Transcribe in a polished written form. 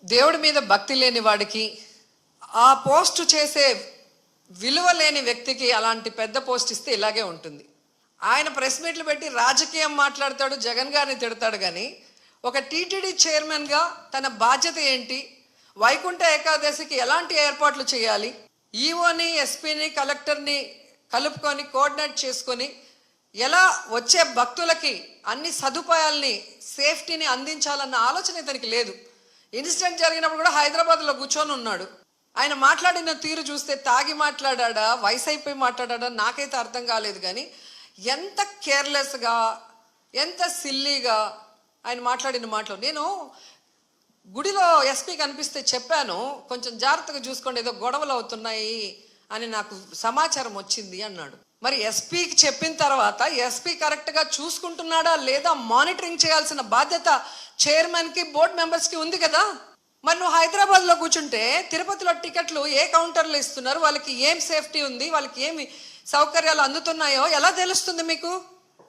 దేవుడి మీద భక్తి లేని వాడికి, ఆ పోస్ట్ చేసే విలువ లేని వ్యక్తికి అలాంటి పెద్ద పోస్ట్ ఇస్తే ఇలాగే ఉంటుంది. ఆయన ప్రెస్ మీట్లు పెట్టి రాజకీయం మాట్లాడతాడు, జగన్ గారిని తిడతాడు. కానీ ఒక టీటీడీ చైర్మన్గా తన బాధ్యత ఏంటి, వైకుంఠ ఏకాదశికి ఎలాంటి ఏర్పాట్లు చేయాలి, ఈఓని, ఎస్పీని, కలెక్టర్ని కలుపుకొని కోఆర్డినేట్ చేసుకొని ఎలా వచ్చే భక్తులకి అన్ని సదుపాయాల్ని, సేఫ్టీని అందించాలన్న ఆలోచన ఇతనికి లేదు. ఇన్సిడెంట్ జరిగినప్పుడు కూడా హైదరాబాద్లో కూర్చొని ఉన్నాడు. ఆయన మాట్లాడిన తీరు చూస్తే తాగి మాట్లాడా, వయసు అయిపోయి మాట్లాడా నాకైతే అర్థం కాలేదు. కానీ ఎంత కేర్లెస్గా, ఎంత సిల్లీగా ఆయన మాట్లాడిన మాటలు. నేను గుడిలో ఎస్పీ కనిపిస్తే చెప్పాను, కొంచెం జాగ్రత్తగా చూసుకోండి, ఏదో గొడవలు అవుతున్నాయి అని నాకు సమాచారం వచ్చింది అన్నాడు. మరి ఎస్పీకి చెప్పిన తర్వాత ఎస్పీ కరెక్ట్గా చూసుకుంటున్నాడా లేదా మానిటరింగ్ చేయాల్సిన బాధ్యత చైర్మన్కి, బోర్డు మెంబర్స్కి ఉంది కదా. మరి నువ్వు హైదరాబాద్లో కూర్చుంటే తిరుపతిలో టికెట్లు ఏ కౌంటర్లో ఇస్తున్నారు, వాళ్ళకి ఏం సేఫ్టీ ఉంది, వాళ్ళకి ఏమి సౌకర్యాలు అందుతున్నాయో ఎలా తెలుస్తుంది మీకు?